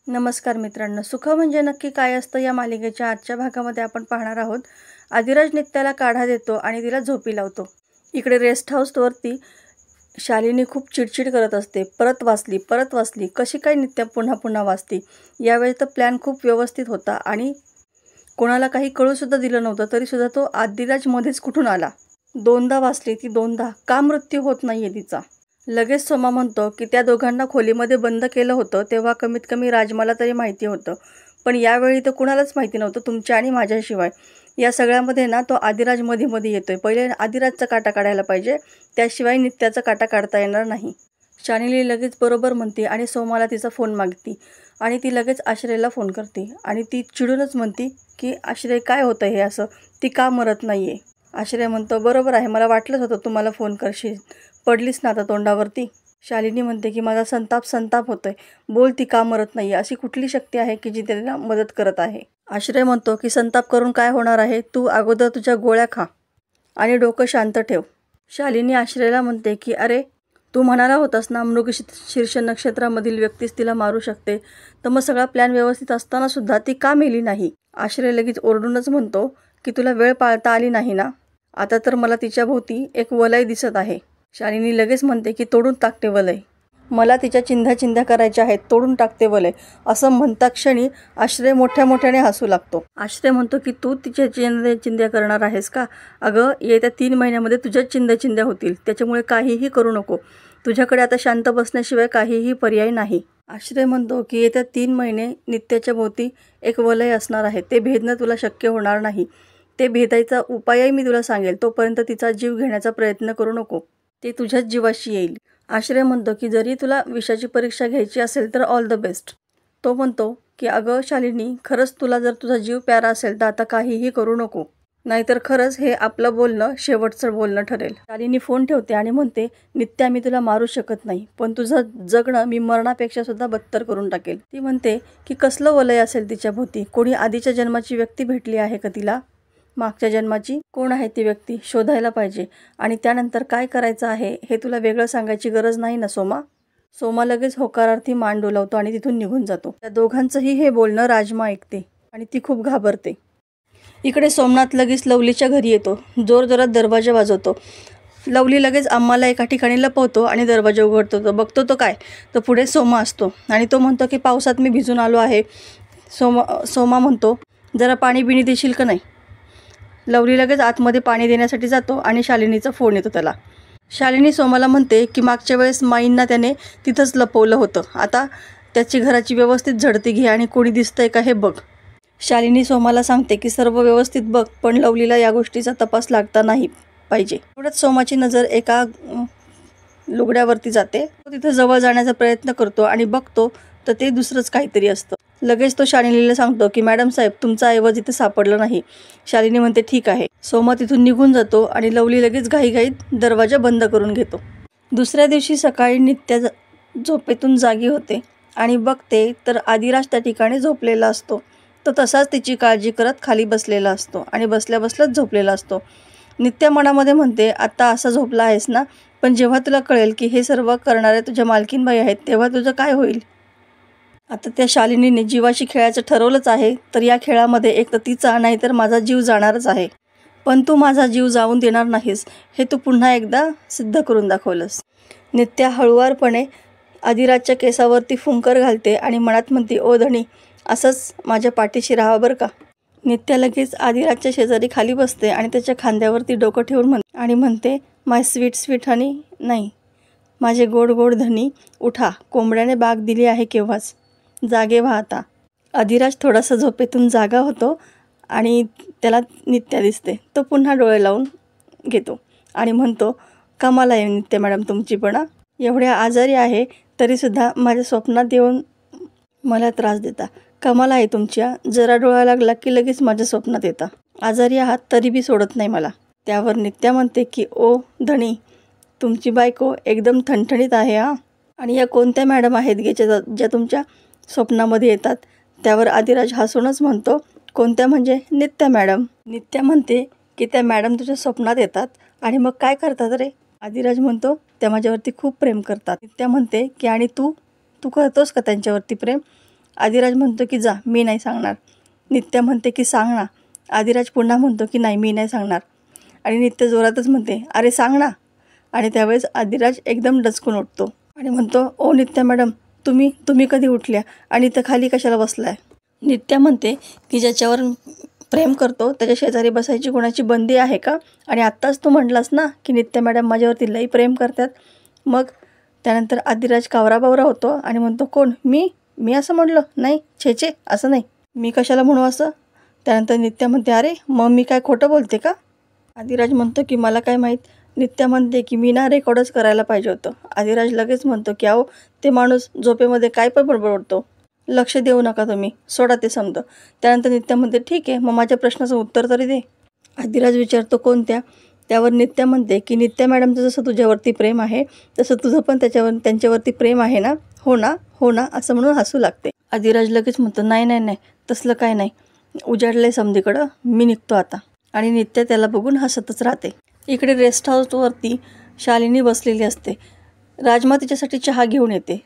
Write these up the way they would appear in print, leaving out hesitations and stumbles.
नमस्कार मित्रांनो, सुख म्हणजे नक्की काय असतं या मालिकेच्या आजच्या भागामध्ये आपण पाहणार आहोत. आदिराज नित्याला काढा देतो आणि तिला झोपी लावतो. इकडे रेस्ट हाऊसवरती शालिनी खूप चिडचिड करत असते. परत वाचली कशी काय नित्या पुन्हा पुन्हा वाचती. यावेळी तर प्लॅन खूप व्यवस्थित होता आणि कोणाला काही कळूसुद्धा दिलं नव्हतं, तरीसुद्धा तो आदिराज मध्येच कुठून आला. दोनदा वाचली ती, दोनदा का मृत्यू होत नाहीये तिचा. लगेच सोमा म्हणतो की त्या दोघांना खोलीमध्ये बंद केलं होतं तेव्हा कमीत कमी राजमाला तरी माहिती होतं, पण यावेळी तर कुणालाच माहिती नव्हतं तुमच्या आणि माझ्याशिवाय. या सगळ्यामध्ये ना तो आदिराज मध्ये येतोय. पहिले आदिराजचा काटा काढायला पाहिजे, त्याशिवाय नित्याचा काटा काढता येणार नाही. शालिनी लगेच बरोबर म्हणते आणि सोमाला तिचा फोन मागते आणि ती लगेच आश्रयला फोन करते आणि ती चिडूनच म्हणते की आश्रय काय होतं हे असं, ती का मरत नाहीये. आश्रय म्हणतो बरोबर आहे, मला वाटलंच होतं तुम्हाला फोन करशील, पडलीस ना आता तोंडावरती. शालिनी म्हणते की माझा संताप होतोय, बोल ती का मरत नाही, अशी कुठली शक्ती आहे की जी त्याला मदत करत आहे. आश्रय म्हणतो की संताप करून काय होणार आहे, तू अगोदर तुझ्या गोळ्या खा आणि डोकं शांत ठेव. शालिनी आश्रयला म्हणते की अरे तू म्हणाला होतास ना मृगशीर्ष नक्षत्रामधील व्यक्तीच तिला मारू शकते, तर मग सगळा प्लॅन व्यवस्थित असताना सुद्धा ती का मेली नाही. आश्रय लगेच ओरडूनच म्हणतो की तुला वेळ पाळता आली नाही ना, आता तर मला तिच्या भोवती एक वलय दिसत आहे. शालिनी लगेच म्हणते की तोडून टाकते वलय, मला तिच्या चिंध्या करायच्या आहेत, तोडून टाकते वलय. असं म्हणता क्षणी आश्रय मोठ्याने हसू लागतो. आश्रय म्हणतो की तू तिच्या चिंध्या करणार आहेस का. अगं येत्या 3 महिन्यामध्ये तुझ्याच चिंध्या होतील, त्याच्यामुळे काहीही करू नको. तुझ्याकडे आता शांत बसण्याशिवाय काहीही पर्याय नाही. आश्रय म्हणतो की येत्या 3 महिने नित्याच्या भोवती एक वलय असणार आहे, ते भेदणं तुला शक्य होणार नाही. ते भेदायचा उपायही मी तुला सांगेल, तोपर्यंत तिचा जीव घेण्याचा प्रयत्न करू नको, ते तुझ्याच जीवाशी येईल. आश्रय म्हणतो की जरी तुला विषाची परीक्षा घ्यायची असेल तर ऑल द बेस्ट. तो म्हणतो की अगं शालिनी, खरंच तुला जर तुझा जीव प्यारा असेल तर आता काहीही करू नको, नाहीतर खरंच हे आपलं बोलणं शेवटचं बोलणं ठरेल. शालिनी फोन ठेवते आणि म्हणते नित्या, मी तुला मारू शकत नाही, पण तुझं जगणं मी मरणापेक्षा सुद्धा बदतर करून टाकेल. ती म्हणते की कसलं वलय असेल तिच्या भोवती, कोणी आधीच्या जन्माची व्यक्ती भेटली आहे का तिला, मागच्या जन्माची कोण आहे ती व्यक्ती, शोधायला पाहिजे. आणि त्यानंतर काय करायचं आहे हे तुला वेगळं सांगायची गरज नाही ना सोमा. सोमा लगेच होकारार्थी मान डोलावतो आणि तिथून निघून जातो. त्या दोघांचंही हे बोलणं राजमा ऐकते आणि ती खूप घाबरते. इकडे सोमनाथ लगेच लवलीच्या घरी येतो, जोरजोरात दरवाजा वाजवतो. लवली लगेच आम्हाला एका ठिकाणी लपवतो आणि दरवाजा उघडतो. तो बघतो तो काय, तर पुढे सोमा असतो आणि तो म्हणतो की पावसात मी भिजून आलो आहे. सोमा म्हणतो जरा पाणी बिणी देशील का नाही. लवली लगेच आतमध्ये पाणी देण्यासाठी जातो आणि शालिनीचा फोन येतो त्याला. शालिनी सोमाला म्हणते की मागच्या वेळेस माईंना त्याने तिथंच लपवलं होतं, आता त्याची घराची व्यवस्थित झडती घे आणि कोणी दिसतंय का हे बघ. शालिनी सोमाला सांगते की सर्व व्यवस्थित बघ, पण लवलीला या गोष्टीचा तपास लागता नाही पाहिजे. एवढंच सोमाची नजर एका लुगड्यावरती जाते. तो तिथं जवळ जाण्याचा प्रयत्न करतो आणि बघतो तर ते दुसरंच काहीतरी असतं. लगेच तो शालिनीला सांगतो की मॅडम साहेब, तुमचा ऐवज इथे सापडला नाही. शालिनी म्हणते ठीक आहे. सोमा तिथून निघून जातो आणि लवली लगेच घाईघाईत दरवाजा बंद करून घेतो. दुसऱ्या दिवशी सकाळी नित्या झोपेतून जागी होते आणि बघते तर आदिराज त्या ठिकाणी झोपलेला असतो. तो तसाच तिची काळजी करत खाली बसलेला असतो आणि बसल्याच झोपलेला असतो. नित्या मनामध्ये म्हणते आता असा झोपला आहेस ना, पण जेव्हा तुला कळेल की हे सर्व करणारे तुझ्या मालकीनबाई आहेत तेव्हा तुझं काय होईल. आता त्या शालिनीने जीवाशी खेळायचं ठरवलंच आहे, तर या खेळामध्ये एक तर तिचा नाही तर माझा जीव जाणारच आहे. पण तू माझा जीव जाऊन देणार नाहीस हे तू पुन्हा एकदा सिद्ध करून दाखवलंस. नित्या हळुवारपणे आदिराजच्या केसावरती फुंकर घालते आणि मनात म्हणते ओ धणी, असंच माझ्या पाठीशी राहा बरं का. नित्या लगेच आदिराजच्या शेजारी खाली बसते आणि त्याच्या खांद्यावरती डोकं ठेवून म्हणते माय स्वीट हनी, नाही माझे गोड धनी, उठा, कोंबड्याने बाग दिली आहे केव्हाच, जागे व्हा आता. आदिराज थोडासा झोपेतून जागा होतो आणि त्याला नित्या दिसते. तो पुन्हा डोळे लावून घेतो आणि म्हणतो कमाल आहे नित्या मॅडम तुमची, पण एवढ्या आजारी आहे तरीसुद्धा माझ्या स्वप्नात येऊन मला त्रास देता. कमाल आहे तुमच्या, जरा डोळा लागला की लगेच माझ्या स्वप्नात येता. आजारी आहात तरी बी सोडत नाही मला. त्यावर नित्या म्हणते की ओ धणी, तुमची बायको एकदम ठणठणीत आहे हा. आणि या कोणत्या मॅडम आहेत ज्या तुमच्या स्वप्नामध्ये येतात. त्यावर आदिराज हसूनच म्हणतो कोणत्या म्हणजे नित्या मॅडम. नित्या म्हणते की त्या मॅडम तुझ्या स्वप्नात येतात आणि मग काय करतात रे. आदिराज म्हणतो त्या माझ्यावरती खूप प्रेम करतात. नित्या म्हणते की आणि तू करतोस का त्यांच्यावरती प्रेम. आदिराज म्हणतो की जा, मी नाही सांगणार. नित्या म्हणते की सांग ना. आदिराज पुन्हा म्हणतो की नाही, मी नाही सांगणार. आणि नित्या जोरातच म्हणते, अरे सांग ना. आणि त्यावेळेस आदिराज एकदम डचकून उठतो आणि म्हणतो, ओ नित्या मॅडम, तुम्ही कधी उठल्या आणि इथं खाली कशाला बसलाय? नित्या म्हणते की ज्याच्यावर प्रेम करतो त्याच्या शेजारी बसायची कोणाची बंदी आहे का? आणि आत्ताच तू म्हटलास ना की नित्या मॅडम माझ्यावरती लई प्रेम करतात. मग त्यानंतर आदिराज कावराबावरा होतो आणि म्हणतो, कोण? मी असं म्हटलं? नाही, छे असं नाही. मी कशाला म्हणू असं? त्यानंतर नित्या म्हणते, अरे मग मी काय खोटं बोलते का? आदिराज म्हणतो की मला काय माहीत. नित्या म्हणते की मी ना रेकॉर्डच करायला पाहिजे होतं. आदिराज लगेच म्हणतो की अहो, ते माणूस झोपेमध्ये काय पण बडबडतो, लक्ष देऊ नका तुम्ही, सोडा ते समजा. त्यानंतर नित्या म्हणते, ठीक आहे, मग माझ्या प्रश्नाचं उत्तर तरी दे. आदिराज विचारतो, कोणत्या? त्यावर नित्या म्हणते की नित्या मॅडमचं जसं तुझ्यावरती प्रेम आहे तसं तुझं पण त्यांच्यावरती प्रेम आहे ना? हो ना असं म्हणून हसू लागते. आदिराज लगेच म्हणतो, नाही तसलं काय नाही, उजाडलंय समधीकडं, मी निघतो आता. आणि नित्या त्याला बघून हसतच राहते. इकडे रेस्ट हाऊसवरती शालिनी बसलेली असते. राजमा तिच्यासाठी चहा घेऊन येते.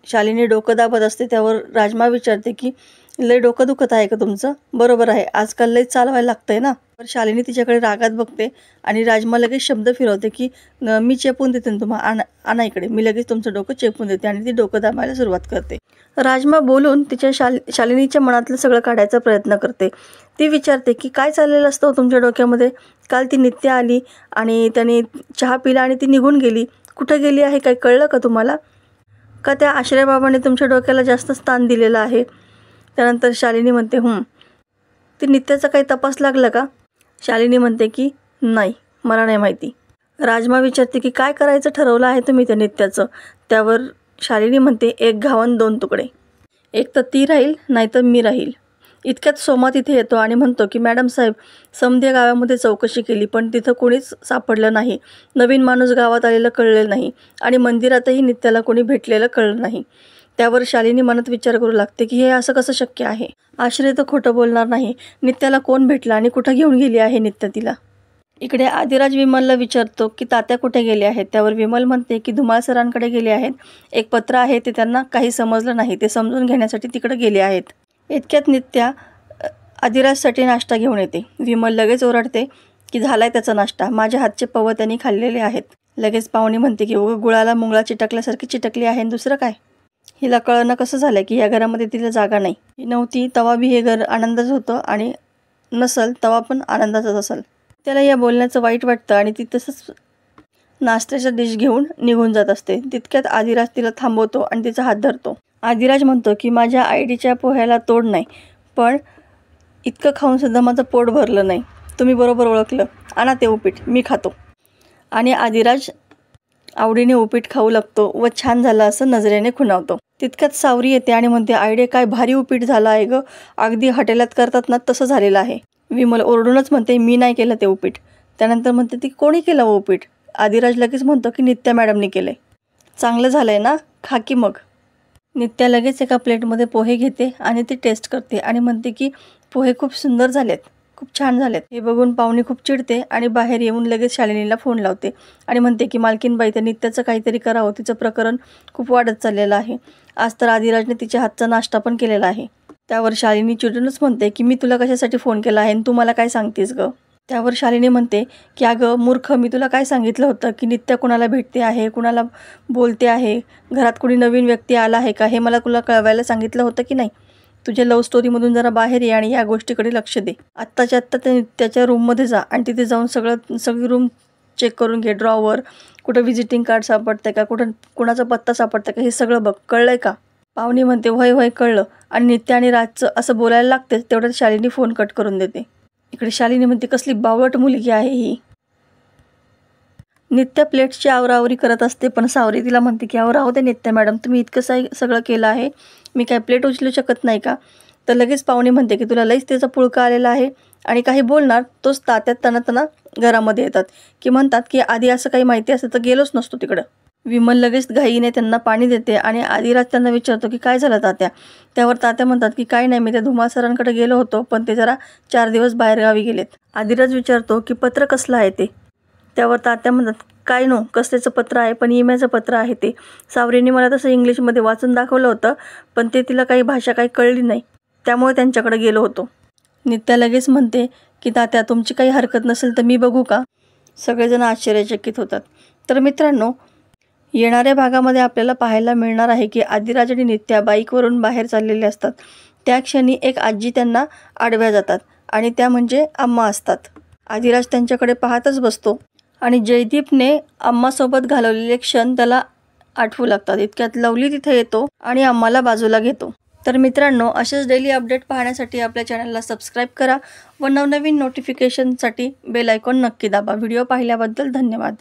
शालिनी डोकं दाबत असते. त्यावर राजमा विचारते की लय डोकं दुखत आहे का तुमचं? बरोबर आहे, आजकाल लय चालवायला लागतंय ना. तर शालिनी तिच्याकडे रागात बघते आणि राजमा लगेच शब्द फिरवते की मी चेपून देते ना तुम्हाला, आणा इकडे, मी लगेच तुमचं डोकं चेपून देते. आणि ती डोकं दाबायला सुरुवात करते. राजमा बोलून तिच्या शालिनीच्या मनातलं सगळं काढायचा प्रयत्न करते. ती विचारते की काय चाललेलं असतं तुमच्या डोक्यामध्ये? काल ती नित्या आली आणि त्याने चहा पिला आणि ती निघून गेली. कुठं गेली आहे काय कळलं का तुम्हाला? का त्या आश्रयबाबाने तुमच्या डोक्याला जास्त स्थान दिलेलं आहे? त्यानंतर शालिनी म्हणते, ती नित्याचा काही तपास लागला का? शालिनी म्हणते की नाही, मला नाही माहिती. राजमा विचारते की काय करायचं ठरवलं आहे तुम्ही त्या नित्याचं? त्यावर शालिनी म्हणते, एक घावन दोन तुकडे, एक तर ती राहील नाहीतर मी राहील. इतक्यात सोमा तिथे येतो आणि म्हणतो की मॅडम साहेब, समध्या गावामध्ये चौकशी केली पण तिथं कोणीच सापडलं नाही. नवीन माणूस गावात आलेलं कळलेलं नाही आणि मंदिरातही नित्याला कोणी भेटलेलं कळलं नाही. त्यावर शालिनी मनात विचार करू लागते की हे असं कसं शक्य आहे? आश्रय तर खोटं बोलणार नाही. नित्याला कोण भेटला आणि कुठं घेऊन गेली आहे नित्या तिला? इकडे आदिराज विमलला विचारतो की तात्या कुठे गेले आहेत? त्यावर विमल म्हणते की धुमाळ सरांकडे गेले आहेत. एक पत्र आहे, ते त्यांना काही समजलं नाही, ते समजून घेण्यासाठी तिकडे गेले आहेत. इतक्यात नित्या आदिराजसाठी नाश्ता घेऊन येते. विमल लगेच ओरडते की झालाय त्याचा नाश्ता, माझ्या हातचे पव त्यांनी खाल्लेले आहेत. लगेच पाहुणी म्हणते की गुळाला मुंगळा चिटकल्यासारखी चिटकली आहे, दुसरं काय? हिला कळणं कसं झालं की या घरामध्ये तिला जागा नाही. ही नव्हती तवा बी हे घर आनंदाचं होतं आणि नसल तवा पण आनंदाचंच असेल. त्याला या बोलण्याचं वाईट वाटतं आणि ती तसंच नाश्त्याचा डिश घेऊन निघून जात असते. तितक्यात आदिराज तिला थांबवतो आणि तिचा हात धरतो. आदिराज म्हणतो की माझ्या आयडीच्या पोह्याला तोड नाही, पण इतकं खाऊनसुद्धा माझं पोट भरलं नाही. तुम्ही बरोबर ओळखलं, आणा ते उपीट, मी खातो. आणि आदिराज आवडीने उपीट खाऊ लागतो व छान झालं असं नजरेने खुणावतो. तितक्यात सावरी येते आणि म्हणते, आयडे काय भारी उपीट झालं आहे गं, अगदी हॉटेलात करतात ना तसं झालेलं आहे. विमल ओरडूनच म्हणते, मी नाही केलं ते उपीट. त्यानंतर म्हणते ती कोणी केलं उपीट? आदिराज लगेच म्हणतो की नित्या मॅडमनी केलंय. चांगलं झालंय ना, खा की मग. नित्या लगेच एका प्लेटमध्ये पोहे घेते आणि ती टेस्ट करते आणि म्हणते की पोहे खूप सुंदर झालेत, खूप छान झालेत. हे बघून पाहुणी खूप चिडते आणि बाहेर येऊन लगेच शालिनीला फोन लावते आणि म्हणते की मालकीनबाई, त्या नित्याचं काहीतरी करावं, तिचं प्रकरण खूप वाढत चाललेलं आहे. आज तर आदिराजने तिच्या हातचा नाश्ता पण केलेला आहे. त्यावर शालिनी चिडूनच म्हणते की मी तुला कशासाठी फोन केला आहे आणि तू मला काय सांगतेस गं? त्यावर शालिनी म्हणते की अगं मूर्ख, मी तुला काय सांगितलं होतं की नित्या कुणाला भेटते आहे, कुणाला बोलते आहे, घरात कुणी नवीन व्यक्ती आला आहे का, हे मला तुला कळवायला सांगितलं होतं की नाही? तुझ्या लव्ह स्टोरीमधून जरा बाहेर ये आणि या गोष्टीकडे लक्ष दे. आत्ताच्या आत्ता त्याच्या रूममध्ये जा आणि तिथे जाऊन सगळी रूम चेक करून घे. ड्रॉवर कुठं व्हिजिटिंग कार्ड सापडतंय का, कुठं कुणाचा पत्ता सापडतंय का, हे सगळं बघ. कळलंय का? पाहुणी म्हणते, होय कळलं. आणि नित्या आणि राजचं असं बोलायला लागते तेवढ्यात शालिनी फोन कट करून देते. इकडे शालिनी म्हणते, कसली बावळट मुलगी आहे ही. नित्या प्लेट्सची आवरावरी करत असते पण सावरी तिला म्हणते की अहो राहू दे नित्या मॅडम, तुम्ही इतकं सगळं केलं आहे, मी काय प्लेट उचलू शकत नाही का? तर लगेच पाहुणे म्हणते की तुला लईच त्याचा पुळका आलेला आहे. आणि काही बोलणार तोच तात्यात तना घरामध्ये येतात की म्हणतात की आधी असं काही माहिती असतं तर गेलोच नसतो तिकडं. विमल लगेच घाईने त्यांना पाणी देते आणि आदिराज त्यांना विचारतो की काय झालं तात्या? त्यावर तात्या म्हणतात की काय नाही, मी त्या धुमाळ सरांकडे गेलो होतो पण ते जरा 4 दिवस बाहेरगावी गेलेत. आदिराज विचारतो की पत्र कसलं आहे ते? त्यावर तात्या म्हणतात काय नो कसल्याचं पत्र आहे, पण ईमेलचं पत्र आहे ते. सावरीने मला तसं इंग्लिशमध्ये वाचून दाखवलं होतं, पण ते तिला काही भाषा काही कळली नाही, त्यामुळे त्यांच्याकडे गेलो होतो. नित्या लगेच म्हणते की तात्या तुमची काही हरकत नसेल तर मी बघू का? सगळेजण आश्चर्यचकित होतात. तर मित्रांनो, येणाऱ्या भागामध्ये आपल्याला पाहायला मिळणार आहे की आदिराज आणि नित्या बाईकवरून बाहेर चाललेले असतात. त्या क्षणी एक आजी त्यांना आडव्या जातात आणि त्या म्हणजे अम्मा असतात. आदिराज त्यांच्याकडे पाहतच बसतो आणि जयदीपने अम्मासोबत घालवलेले क्षण त्याला आठवू लागतात. इतक्यात लवली तिथे येतो आणि अम्माला बाजूला घेतो. तर मित्रांनो, असेच डेली अपडेट पाहण्यासाठी आपल्या चॅनलला सबस्क्राईब करा व नवनवीन नोटिफिकेशनसाठी बेल आयकॉन नक्की दाबा. व्हिडिओ पाहिल्याबद्दल धन्यवाद.